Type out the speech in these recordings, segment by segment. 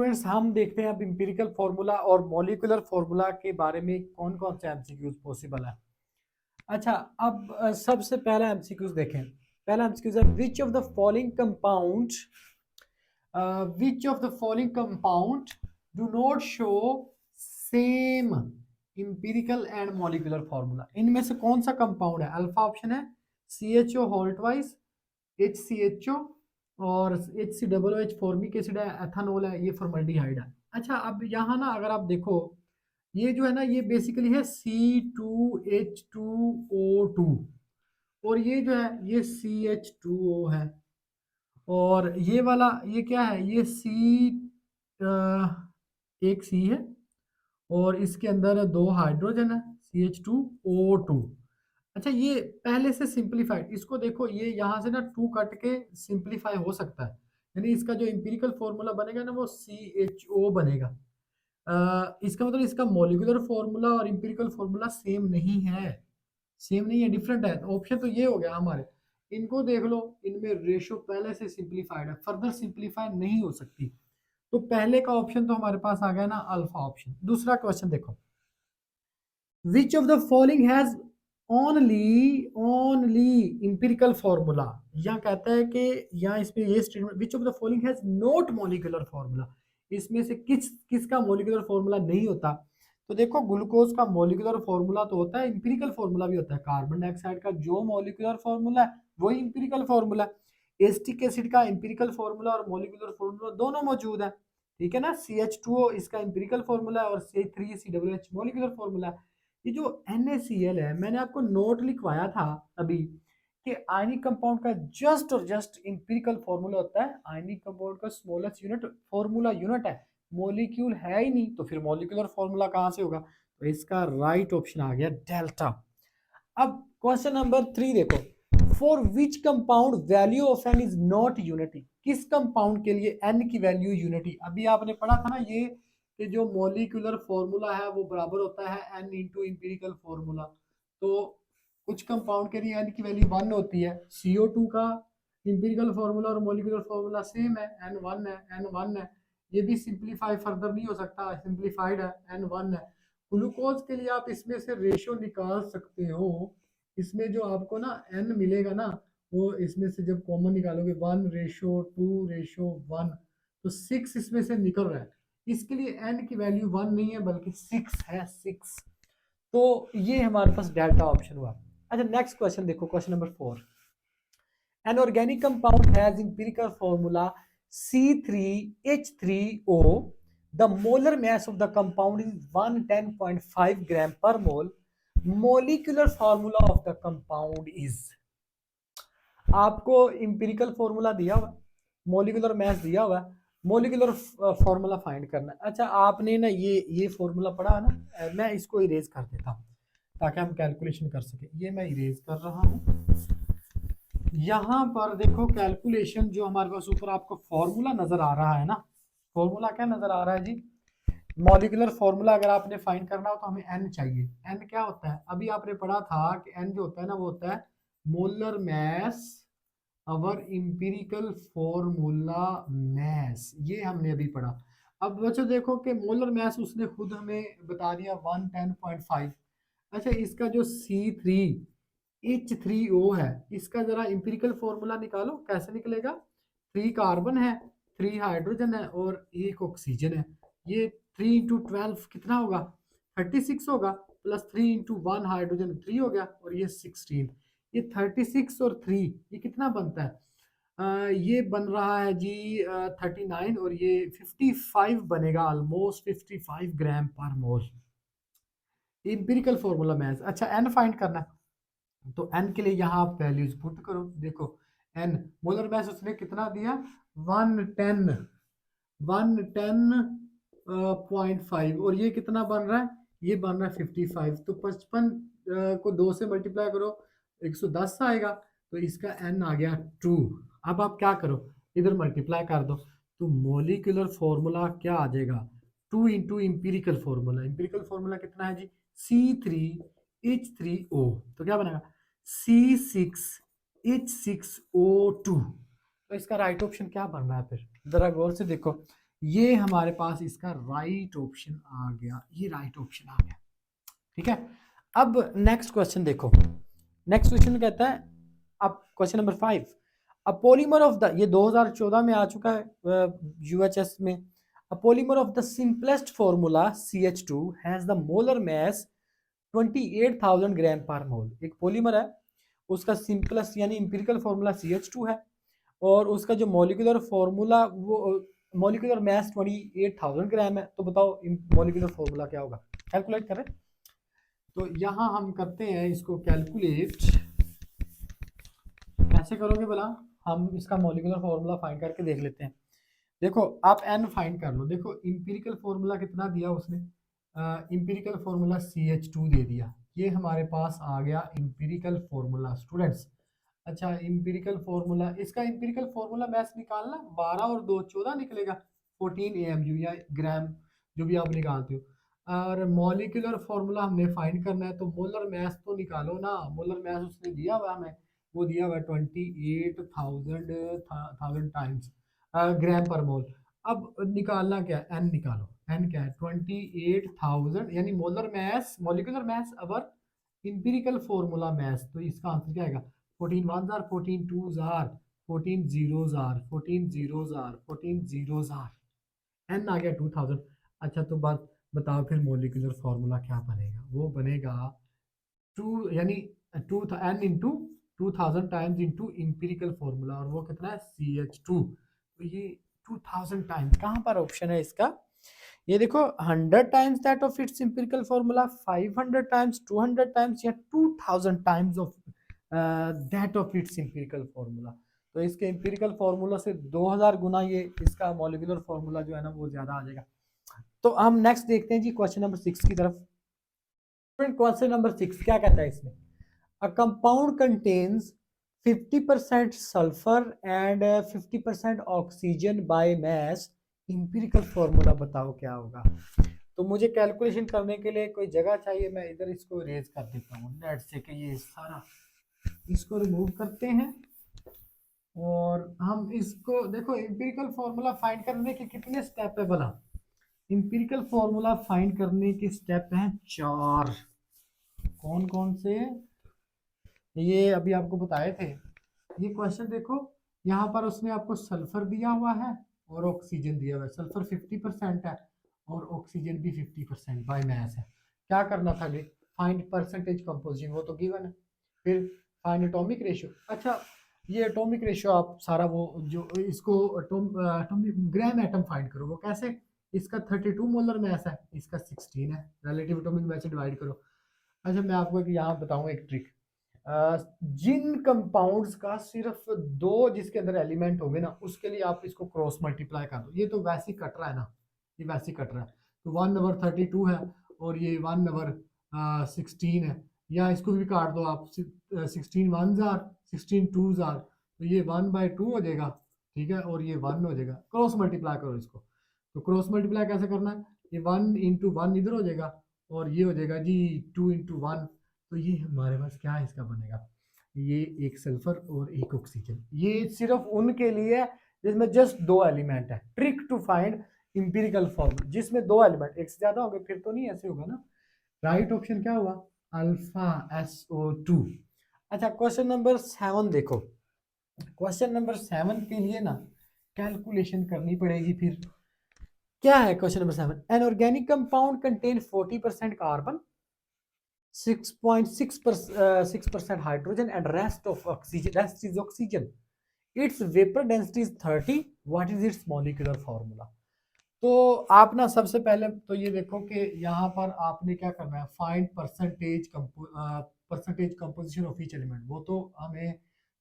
Students हम देखते हैं अब इंपिरिकल फार्मूला और मॉलिक्यूलर फार्मूला के बारे में कौन कौन से एमसीक्यूज पॉसिबल है। अच्छा, अब सबसे पहला एमसीक्यूज देखें। पहला एमसीक्यूज है which of the following compound do not show same empirical and molecular formula. इनमें से कौन सा कंपाउंड है? अल्फा ऑप्शन है CHO होल ट्वाइस, HCHO और HCOOH फॉर्मिक एसिड है, एथानॉल है, ये फॉर्मल्डिहाइड है। अच्छा, अब यहाँ ना अगर आप देखो ये जो है ना ये बेसिकली है C2H2O2 और ये जो है ये CH2O है और ये वाला ये क्या है? ये एक C है और इसके अंदर दो हाइड्रोजन है CH2O2। अच्छा, ये पहले से सिंप्लीफाइड, इसको देखो ये यहाँ से ना 2 कट के सिंप्लीफाई हो सकता है, यानी इसका जो इंपिरिकल फॉर्मूला बनेगा ना वो CHO बनेगा। इसका मतलब इसका मॉलिक्यूलर फॉर्मूला और इंपिरिकल फॉर्मूला सेम नहीं है, डिफरेंट है। ऑप्शन तो ये हो गया हमारे। इनको देख लो, इनमें रेशियो पहले से सिंप्लीफाइड है, फर्दर सिंप्लीफाई नहीं हो सकती। तो पहले का ऑप्शन तो हमारे पास आ गया ना अल्फा ऑप्शन। दूसरा क्वेश्चन देखो, which of the following has only empirical formula. यहाँ कहता है कि यहाँ इसमें ये statement, which of the following has not molecular formula, इसमें से किसका मॉलिक्यूलर फॉर्मूला नहीं होता। तो देखो, ग्लूकोज का मॉलिक्यूलर फॉर्मूला तो होता है, इंपिरिकल फॉर्मूला भी होता है। कार्बन डाइऑक्साइड का जो मॉलिक्यूलर फॉर्मूला है वही इंपिरिकल फॉर्मूला है। एसिटिक एसिड का इंपिरिकल फॉर्मूला और मॉलिक्यूलर फॉर्मूला दोनों मौजूद है, ठीक है ना। CH2O इसका इंपिरिकल फॉर्मूला है और C3COOH मॉलिक्यूलर फॉर्मूला है। ये जो NaCl है, मैंने आपको नोट लिखवाया था अभी कि आयनिक कंपाउंड का जस्ट और जस्ट इंपिरिकल फॉर्मूला होता है। आयनिक कंपाउंड का स्मॉलेस्ट यूनिट फॉर्मूला यूनिट है, मॉलिक्यूल है ही नहीं, तो फिर मॉलिक्यूलर फॉर्मूला कहाँ से होगा? तो इसका राइट ऑप्शन आ गया डेल्टा। अब क्वेश्चन नंबर 3 देखो, for which compound value of n is not unity. किस कंपाउंड के लिए n की वैल्यू यूनिटी? अभी आपने पढ़ा था ना ये कि जो मॉलिक्यूलर फॉर्मूला है वो बराबर होता है n इंटू इंपिरिकल फॉर्मूला। तो कुछ कंपाउंड के लिए n की वैल्यू 1 होती है। CO2 का इंपिरिकल फॉर्मूला और मॉलिक्यूलर फॉर्मूला सेम है, n1 है। ये भी सिंप्लीफाई फर्दर नहीं हो सकता, सिंप्लीफाइड है, n1 है। ग्लूकोज के लिए आप इसमें से रेशियो निकाल सकते हो। इसमें जो आपको ना n मिलेगा ना, वो इसमें से जब कॉमन निकालोगे 1:2:1, तो 6 इसमें से निकल रहा है। इसके लिए n की वैल्यू 1 नहीं है बल्कि 6 है, 6। तो ये हमारे पास डेल्टा ऑप्शन हुआ। अच्छा, नेक्स्ट क्वेश्चन देखो, question number 4। An organic compound has empirical formula C3H3O. The molar mass of the compound is 110.5 gram per mole. Molecular formula of the compound is। आपको इंपिरिकल फॉर्मूला दिया हुआ, molecular mass दिया हुआ, molecular formula find करना है। अच्छा, आपने ना ये फॉर्मूला पढ़ा है ना, मैं इसको इरेज कर देता हूँ ताकि हम कैलकुलेशन कर सके। ये मैं इरेज कर रहा हूँ। यहाँ पर देखो कैलकुलेशन जो हमारे पास ऊपर आपको फॉर्मूला नजर आ रहा है ना, फॉर्मूला क्या नजर आ रहा है जी? मॉलिक्यूलर फॉर्मूला अगर आपने फाइंड करना हो तो हमें n चाहिए। n क्या होता है? अभी आपने पढ़ा था कि n जो होता है ना वो होता है मोलर मैस अवर इंपिरिकल फॉर्मूला मैस, ये हमने अभी पढ़ा। अब बच्चों देखो कि मोलर मैस उसने खुद हमें बता दिया 110.5। अच्छा, इसका जो C3H3O है, इसका जरा इंपिरिकल फॉर्मूला निकालो, कैसे निकलेगा? 3 कार्बन है, 3 हाइड्रोजन है और 1 ऑक्सीजन है। ये 3 इंटू 12 कितना होगा? 36 होगा, प्लस 3 इंटू 1 हाइड्रोजन 3 हो गया और ये 16। ये 36 और 3 ये कितना बनता है? ये बन रहा है जी 39 और ये 55 बनेगा, almost 55 gram per mole. Empirical formula मैथ। अच्छा, एन फाइंड करना है तो एन के लिए यहाँ आप वैल्यूज पुट करो। देखो एन मोलर मैथ उसने कितना दिया? 110 110.5 और ये कितना बन रहा है? ये बन रहा है 55। तो 55 को 2 से मल्टीप्लाई करो 110 आएगा, तो इसका एन आ गया 2। अब आप क्या करो, इधर मल्टीप्लाई कर दो, तो मोलिकुलर फॉर्मूला क्या आ जाएगा? 2 into empirical formula. Empirical formula कितना है जी? C3H3O, तो क्या बनेगा? C6H6O2। तो इसका राइट ऑप्शन क्या बन रहा है? फिर जरा गौर से देखो, ये हमारे पास इसका राइट ऑप्शन आ गया, ये राइट ऑप्शन आ गया। ठीक है, अब नेक्स्ट क्वेश्चन देखो। नेक्स्ट क्वेश्चन कहता है, अब question number 5, a polymer of the, ये 2014 में आ चुका है यूएचएस में। A polymer of the simplest formula CH2 has the molar mass 28,000 gram per मोल। एक पॉलीमर है, उसका सिंपलेस्ट यानी इंपिरिकल फॉर्मूला CH2 है, और उसका जो मॉलिक्यूलर फॉर्मूला वो मॉलिक्यूलर मास 28,000 ग्राम है। तो बताओ मॉलिक्यूलर फॉर्मूला क्या होगा, कैलकुलेट करें। तो यहाँ हम करते हैं इसको कैलकुलेट, कैसे करोगे बोला, हम इसका मॉलिक्यूलर फॉर्मूला फाइंड करके देख लेते हैं। देखो आप एन फाइंड कर लो, देखो इंपिरिकल फॉर्मूला कितना दिया उसने, इंपिरिकल फॉर्मूला CH2 दे दिया, ये हमारे पास आ गया इंपिरिकल फॉर्मूला स्टूडेंट्स। अच्छा इंपिरिकल फॉर्मूला, इसका इंपिरिकल फॉर्मूला मैथ्स निकालना, 12 और 2 14 निकलेगा, 14 AMU या ग्राम जो भी आप निकालते हो। और मॉलिक्यूलर फॉर्मूला हमने फाइंड करना है, तो मोलर मैथ तो निकालो ना, मोलर मैथ उसने दिया हुआ हमें, वो दिया हुआ है 28,000 टाइम्स ग्राम पर मोल। अब निकालना क्या है, एन निकालो, एन क्या है 28,000, यानी मोलर मैथ मॉलिक्यूलर मैथ अवर इंपिरिकल फॉर्मूला मैथ, तो इसका आंसर क्या आएगा, 14 1s are 14 2s are 14 zeros are 14 zeros are 14 zeros are, N आ गया 2000। अच्छा तो बात बताओ फिर मॉलिक्यूलर फॉर्मूला क्या बनेगा, वो बनेगा 2 यानी 2 n into 2000 times into empirical formula, और वो कितना है CH2, तो ये 2000 टाइम्स कहाँ पर ऑप्शन है इसका, ये देखो 100 times that of its empirical formula, 500 times, 200 times, या 2000 times of that of its empirical formula. तो इसके इंपिरिकल फॉर्मूला से 2000 गुना ये इसका मॉलिक्यूलर फॉर्मूला जो है ना वो ज्यादा आ जाएगा। तो हम नेक्स्ट देखते हैं जी क्वेश्चन नंबर 6 की तरफ। क्वेश्चन नंबर 6 क्या कहता है इसमें, a compound contains 50% sulphur and 50% oxygen by mass, empirical formula बताओ क्या होगा। तो मुझे कैलकुलेशन करने के लिए कोई जगह चाहिए, मैं इधर इसको रेज कर देता हूँ नेट से, कि ये सारा इसको रिमूव करते हैं, और हम इसको देखो इंपिरिकल फॉर्मूला फाइंड करने के कितने स्टेप है बना, इंपिरिकल फॉर्मूला फाइंड करने के स्टेप हैं 4, कौन कौन से, ये अभी आपको बताए थे। ये क्वेश्चन देखो, यहाँ पर उसने आपको सल्फर दिया हुआ है और ऑक्सीजन दिया हुआ है, सल्फर 50% है और ऑक्सीजन भी 50% बाय मास है। क्या करना था, फाइंड परसेंटेज कंपोजिशन, वो तो गिवन है, फिर फाइंड एटॉमिक रेशियो। अच्छा ये एटॉमिक रेशियो आप सारा वो जो इसको एटॉमिक ग्राम एटम फाइंड करो, वो कैसे, इसका 32 मोलर मास है, इसका 16 है, रिलेटिव एटॉमिक मास से डिवाइड करो। अच्छा मैं आपको एक यहाँ बताऊंगा एक ट्रिक, जिन कंपाउंड्स का सिर्फ 2 जिसके अंदर एलिमेंट होंगे ना, उसके लिए आप इसको क्रॉस मल्टीप्लाई कर दो, ये तो वैसे ही कट रहा है ना, ये वैसे ही कट रहा है, तो 1/32 है और ये 1/16 है, या इसको भी काट दो आप, 16 1s are 16 2s are, तो ये 1/2 हो जाएगा, ठीक है, और ये 1 हो जाएगा, क्रॉस मल्टीप्लाई करो इसको। तो क्रॉस मल्टीप्लाई कैसे करना है, ये 1 × 1 इधर हो जाएगा, और ये हो जाएगा जी 2 × 1, तो ये हमारे पास क्या है इसका बनेगा, ये एक सल्फर और एक ऑक्सीजन, ये सिर्फ उनके लिए है जिसमें जस्ट 2 एलिमेंट है, trick to find empirical formula, जिसमें 2 एलिमेंट, एक से ज्यादा होंगे फिर तो नहीं ऐसे होगा ना। राइट ऑप्शन क्या हुआ, अल्फा SO2। अच्छा क्वेश्चन नंबर 7 देखो, क्वेश्चन नंबर 7 के लिए ना कैलकुलेशन करनी पड़ेगी फिर। क्या है question number 7, an organic compound contain 40% carbon, 6.6% hydrogen and rest of oxygen, rest is oxygen, its vapor density is 30, what is its molecular formula। तो आप ना सबसे पहले तो ये देखो कि यहाँ पर आपने क्या करना है, find percentage composition of each element, वो तो हमें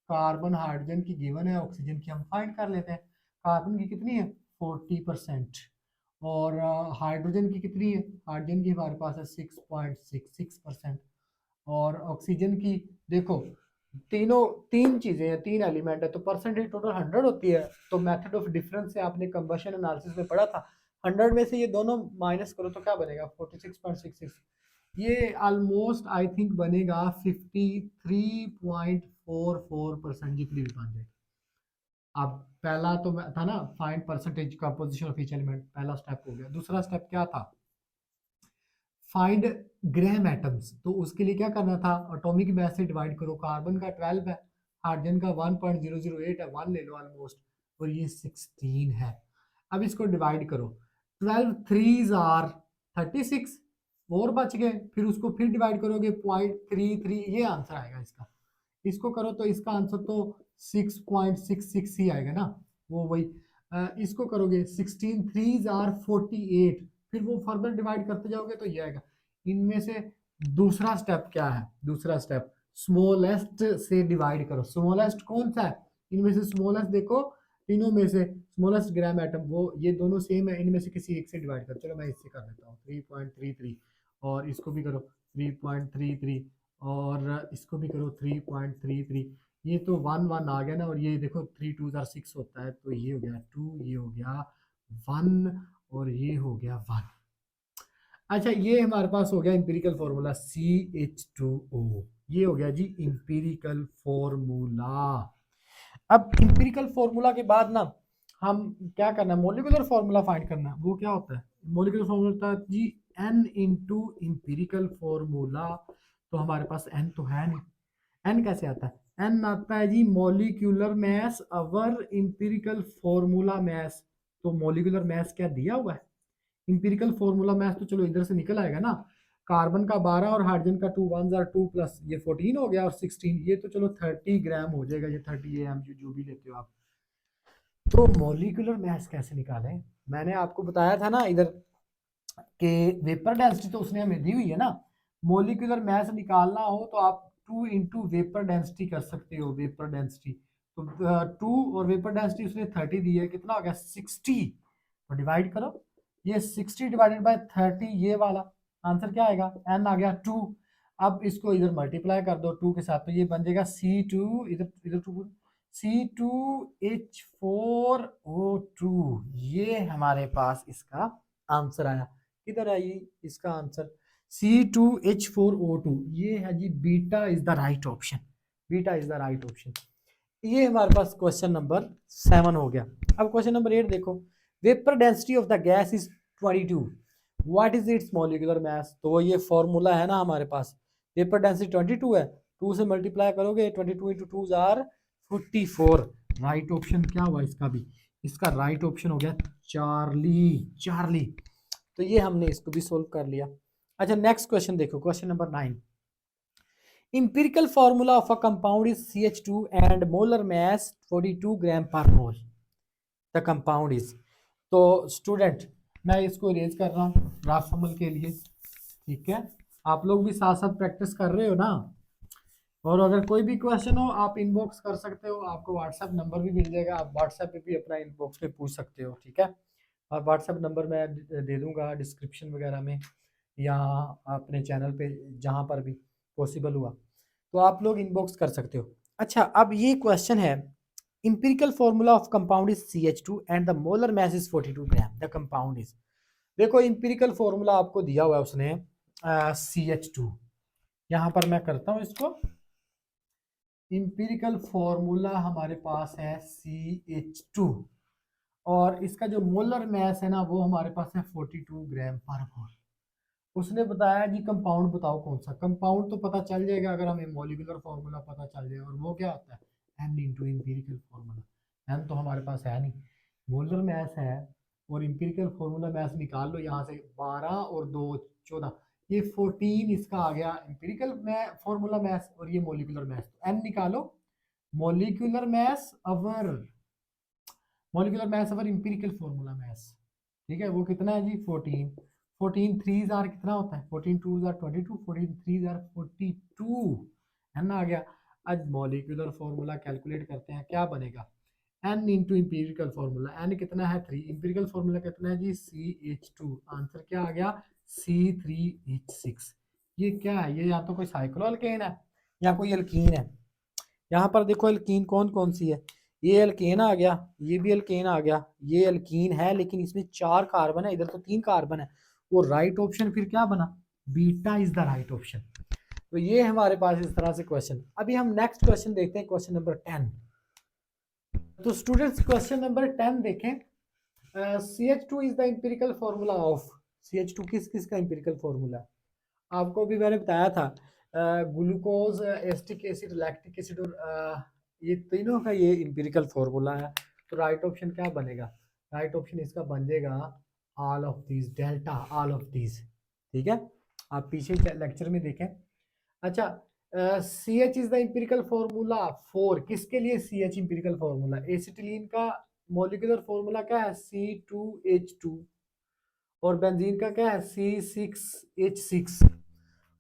कार्बन हाइड्रोजन की गिवन है, ऑक्सीजन की हम फाइंड कर लेते हैं। कार्बन की कितनी है 40%, और हाइड्रोजन की कितनी है, हाइड्रोजन की हमारे पास है 6.66%, और ऑक्सीजन की देखो, तीनों 3 चीजें हैं, 3 एलिमेंट है, तो परसेंटेज टोटल 100 होती है। तो मेथड ऑफ डिफरेंस से आपने कंबशन एनालिसिस में पढ़ा था, 100 में से ये दोनों माइनस करो तो क्या बनेगा 46.66, ये ऑलमोस्ट आई थिंक बनेगा 53.44% जितनी भी बन जाए। अब पहला तो था ना find percentage composition of each element, पहला स्टेप हो गया। दूसरा स्टेप क्या था, फाइंड ग्राम एटम्स। तो उसके लिए क्या करना था, एटॉमिक मास से डिवाइड करो। कार्बन का 12 है, हाइड्रोजन का 1.008 है, 1 ले लो ऑलमोस्ट, और ये 16 है। अब इसको डिवाइड करो, 12 3s आर 36, और बच गए। फिर उसको फिर डिवाइड करोगे 0.33, ये आंसर आएगा इसका। इसको करो तो इसका आंसर तो 6.66 ही आएगा ना, वो वही। इसको करोगे 16 3s आर 48, फिर वो फर्दर डिवाइड करते जाओगे तो ये आएगा। इनमें से दूसरा स्टेप क्या है, दूसरा स्टेप स्मॉलेस्ट से डिवाइड करो। स्मॉलेस्ट कौन सा है इनमें से, स्मॉलेस्ट देखो तीनों में से स्मॉलेस्ट ग्राम एटम, वो ये दोनों सेम है, इनमें से किसी एक से डिवाइड करो। चलो मैं इससे कर देता हूँ 3.33, और इसको भी करो 3.33, और इसको भी करो 3.33। ये तो 1 1 आ गया ना, और ये देखो 3 2 6 होता है, तो ये हो गया 2, ये हो गया 1, और ये हो गया 1। अच्छा, ये हमारे पास हो गया इंपेरिकल फॉर्मूला CH2O, ये हो गया जी इंपेरिकल फॉर्मूला। अब इंपेरिकल फॉर्मूला के बाद ना हम क्या करना है, मोलिकुलर फॉर्मूला फाइंड करना है। वो क्या होता है, मोलिकुलर फॉर्मूला होता है जी N इंटू इंपेरिकल फॉर्मूला। तो हमारे पास N तो है नहीं, N कैसे आता है, N आता है जी मॉलिक्यूलर मास अवर इंपेरिकल फॉर्मूला मास। तो मॉलिक्यूलर मास क्या दिया हुआ है, इंपेरिकल फॉर्मूला मास तो चलो इधर से निकल आएगा ना। कार्बन का 12 और हाइड्रोजन का 2 1 आर 2 प्लस ये 14 हो गया, और 16 ये तो चलो 30 ग्राम हो जाएगा, ये 30 AM जो भी लेते हो आप। तो मॉलिक्यूलर मास कैसे निकालें, मैंने आपको बताया था ना इधर कि वेपर डेंसिटी तो उसने हमें दी हुई है ना। मॉलिक्यूलर मास निकालना हो तो आप 2 इंटू वेपर डेंसिटी कर सकते हो, वेपर डेंसिटी। तो 2 और वेपर डेंसिटी उसने 30 दी है, कितना हो गया 60। तो डिवाइड करो, ये 60 डिवाइडेड बाय 30, ये वाला आंसर क्या आएगा, n आ गया 2। अब इसको इधर मल्टीप्लाई कर दो 2 के साथ, तो ये बन जाएगा C2, इधर इधर 2, C2H4O2, ये हमारे पास इसका आंसर आया। किधर है ये इसका आंसर, C2H4O2, ये है जी beta is the right option, beta is the right option. ये हमारे पास क्वेश्चन नंबर 7 हो गया। अब क्वेश्चन नंबर 8 देखो, vapour density of the gas is 22, what is it's molecular mass. तो ये फॉर्मूला है ना हमारे पास, वेपर डेंसिटी 22 है, 2 से मल्टीप्लाई करोगे 22 इंटू 2 आर 44। राइट ऑप्शन क्या हुआ इसका भी, इसका राइट ऑप्शन हो गया चार्ली, चार्ली। तो ये हमने इसको भी सोल्व कर लिया। अच्छा नेक्स्ट क्वेश्चन देखो, question number 9, empirical formula of a compound is CH2 and molar mass 42 gram per mole, the compound is। तो स्टूडेंट मैं इसको रेज कर रहा हूँ राफमल के लिए, ठीक है, आप लोग भी साथ साथ प्रैक्टिस कर रहे हो ना। और अगर कोई भी क्वेश्चन हो आप इनबॉक्स कर सकते हो, आपको व्हाट्सएप नंबर भी मिल जाएगा, आप व्हाट्सएप पे भी अपना इनबॉक्स पे पूछ सकते हो, ठीक है। और व्हाट्सएप नंबर मैं दे दूंगा डिस्क्रिप्शन वगैरह में, या अपने चैनल पे जहाँ पर भी पॉसिबल हुआ तो आप लोग इनबॉक्स कर सकते हो। अच्छा अब ये क्वेश्चन है, empirical formula of compound is CH2 and the molar mass is 42 gram, the compound is. देखो इंपेरिकल फॉर्मूला आपको दिया हुआ है उसने CH2, यहाँ पर मैं करता हूँ इसको। इंपेरिकल फॉर्मूला हमारे पास है CH2, और इसका जो मोलर मास है ना वो हमारे पास है 42 ग्राम पर मोल। उसने बताया जी कंपाउंड बताओ कौन सा, कंपाउंड तो पता चल जाएगा अगर हमें मॉलिक्यूलर फॉर्मूला पता चल जाए, और वो क्या होता है N into empirical formula. N तो हमारे पास है नहीं, मोलर मास है, और इंपेरिकल फॉर्मूला मास निकाल लो यहाँ से, 12 और 2 14, ये 14 इसका आ गया इंपेरिकल फॉर्मूला मास, और ये मॉलिक्यूलर मास। तो N निकालो, मॉलिक्यूलर मास अवर, मॉलिक्यूलर मास अवर इंपेरिकल फॉर्मूला मास, ठीक है, वो कितना है जी 14। 14 3 आर कितना होता है, 14 2 आर 22, 14 3 आर 42, है ना, आ गया। आज मॉलिक्यूलर फॉर्मूला कैलकुलेट करते हैं, क्या बनेगा, n into empirical formula, n कितना है 3, इंपेरिकल फॉर्मूला कितना है जी CH2, आंसर क्या आ गया C3H6। ये क्या है, ये या तो कोई साइक्लो अल्केन है या कोई अल्कीन है। यहाँ पर देखो अल्कीन कौन कौन सी है, ये अल्केन आ गया, ये भी अल्केन आ गया, ये अल्कीन है लेकिन इसमें 4 कार्बन है, इधर तो 3 कार्बन है। वो राइट ऑप्शन फिर क्या बना, beta is the right option. तो ये हमारे पास इस तरह से क्वेश्चन। अभी हम नेक्स्ट क्वेश्चन देखते हैं, क्वेश्चन नंबर 10। तो स्टूडेंट्स क्वेश्चन नंबर 10 देखें। CH2 is the empirical formula of, CH2 किस किस का एम्पिरिकल फार्मूला? आपको भी मैंने बताया था, glucose, acetic acid, lactic acid और ये तीनों का ये एम्पिरिकल फार्मूला है। तो राइट ऑप्शन क्या बनेगा? राइट ऑप्शन इसका बन जाएगा all of these, delta all of these. ठीक है, आप पीछे लेक्चर में देखें। अच्छा, CH is the empirical formula for, किसके लिए CH एम्पिरिकल फार्मूला? एसिटिलीन का मॉलिक्यूलर फार्मूला क्या है? C2H2। और बेंजीन का क्या है? C6H6।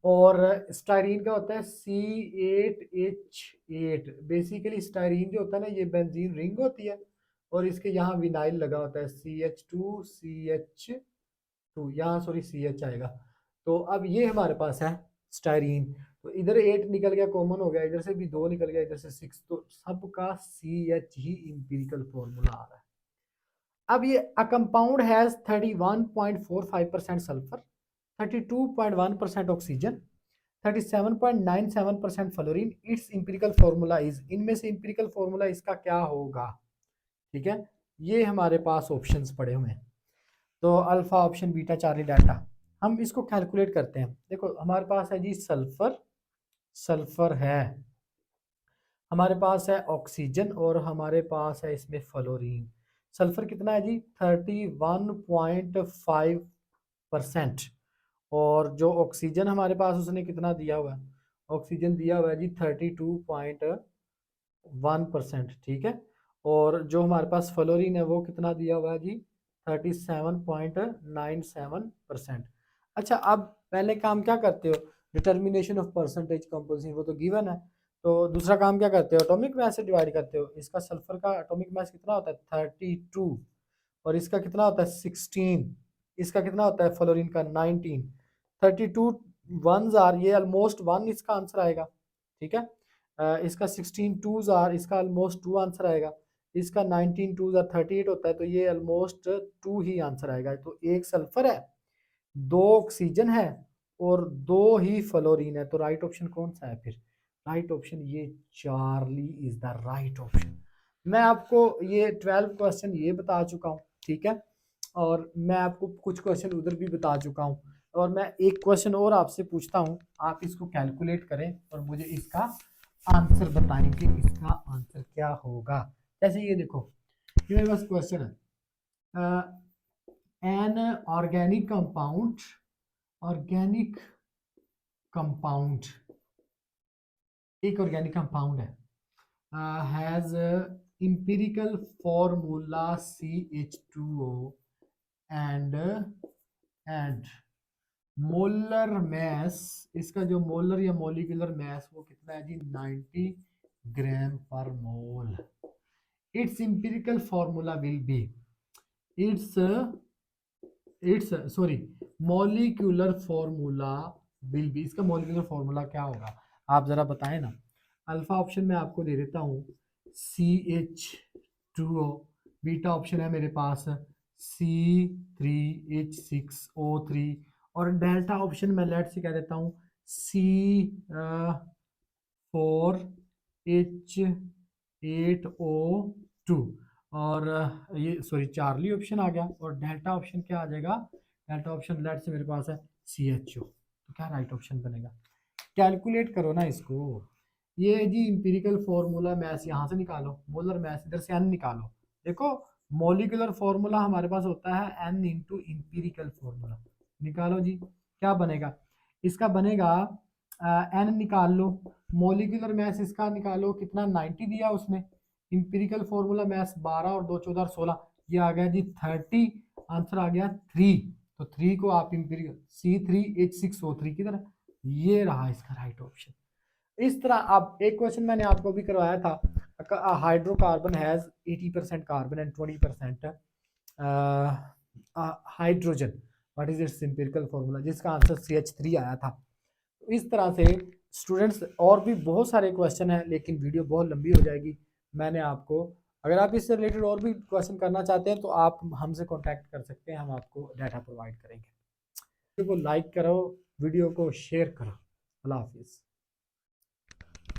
और स्टाइरीन का होता है C8H8। बेसिकली स्टाइरीन जो होता है ना, ये बेंजीन रिंग होती है और इसके यहाँ विनाइल लगा होता है CH2 CH2, यहाँ सॉरी CH आएगा। तो अब ये हमारे पास है स्टाइरीन, तो इधर 8 निकल गया, कॉमन हो गया, इधर से भी 2 निकल गया, इधर से 6, तो सबका CH ही इंपीरिकल फॉर्मूला आ रहा है। अब ये a compound has 31.45% sulphur, 32.1% oxygen, 37.97% fluorine, it's empirical formula is, इनमें से इंपीरिकल फॉर्मूला इसका क्या होगा? ठीक है, ये हमारे पास ऑप्शंस पड़े हुए हैं। तो alpha, option, beta, Charlie, delta, हम इसको कैलकुलेट करते हैं। देखो हमारे पास है जी सल्फर, सल्फर है, हमारे पास है ऑक्सीजन और हमारे पास है इसमें फ्लोरीन। सल्फर कितना है जी? 31.5%। और जो ऑक्सीजन हमारे पास उसने कितना दिया हुआ है? ऑक्सीजन दिया हुआ है जी 32.1%। ठीक है, और जो हमारे पास फ्लोरीन है वो कितना दिया हुआ है जी? 37.97%। अच्छा, अब पहले काम क्या करते हो? डिटर्मिनेशन ऑफ परसेंटेज कंपोजिशन, वो तो गिवन है। तो दूसरा काम क्या करते हो? एटॉमिक मास से डिवाइड करते हो। इसका सल्फर का एटॉमिक मास कितना होता है? 32। और इसका कितना होता है? 16। इसका कितना होता है? फ्लोरीन का 19। 32 वंस आर, ये ऑलमोस्ट 1 इसका आंसर आएगा। ठीक है, इसका 16 टूज आर, इसका ऑलमोस्ट 2 आंसर आएगा। इसका 19 टूज आर 38 होता है, तो ये ऑलमोस्ट 2 ही आंसर आएगा। तो एक सल्फर है, 2 ऑक्सीजन है और 2 ही फ्लोरीन है। तो राइट ऑप्शन कौन सा है फिर? राइट ऑप्शन ये Charlie is the right option. मैं आपको ये 12 क्वेश्चन ये बता चुका हूँ। ठीक है, और मैं आपको कुछ क्वेश्चन उधर भी बता चुका हूँ, और मैं एक क्वेश्चन और आपसे पूछता हूँ, आप इसको कैलकुलेट करें और मुझे इसका आंसर बताएं कि इसका आंसर क्या होगा। जैसे ये देखो, ये मेरे पास क्वेश्चन है, an organic compound, organic compound, एक ऑर्गेनिक कंपाउंड है, has empirical formula CH2O and molar mass, इसका जो मोलर या मोलिकुलर मैस वो कितना है जी? 90 gram per mole. It's empirical formula will be, it's it's sorry molecular formula will be, इसका molecular formula क्या होगा? आप जरा बताएं ना। अल्फा ऑप्शन में आपको दे देता हूँ CH2O, बीटा ऑप्शन है मेरे पास C3H6O3, और डेल्टा ऑप्शन में लेट से कह देता हूँ C4H8O2, और ये सॉरी चार्ली ऑप्शन आ गया, और डेल्टा ऑप्शन क्या आ जाएगा? डेल्टा ऑप्शन लेट से मेरे पास है CHO। तो क्या राइट ऑप्शन बनेगा? कैलकुलेट करो ना इसको। ये जी इंपीरिकल फॉर्मूला मैथ यहाँ से निकालो, मोलर मैथ इधर से n निकालो। देखो मॉलिक्यूलर फॉर्मूला हमारे पास होता है n इंटू इंपीरिकल फॉर्मूला। निकालो जी, क्या बनेगा? इसका बनेगा n निकाल लो, मॉलिक्यूलर मैथ इसका निकालो, कितना? 90 दिया उसने। इंपीरिकल फॉर्मूला मैथ 12 और 2 14 16, ये आ गया जी 30, आंसर आ गया 3। तो 3 को आप इंपीरिकल C3H6O3 की तरह, ये रहा इसका राइट ऑप्शन। इस तरह आप एक क्वेश्चन मैंने आपको भी करवाया था, hydrocarbon has 80% carbon and 20% hydrogen, what is it's empirical formula, जिसका आंसर CH3 आया था। इस तरह से स्टूडेंट्स और भी बहुत सारे क्वेश्चन हैं, लेकिन वीडियो बहुत लंबी हो जाएगी। मैंने आपको, अगर आप इससे रिलेटेड और भी क्वेश्चन करना चाहते हैं तो आप हमसे कांटेक्ट कर सकते हैं, हम आपको डाटा प्रोवाइड करेंगे। वीडियो को लाइक करो, वीडियो को शेयर करो। अल्लाह हाफिज़।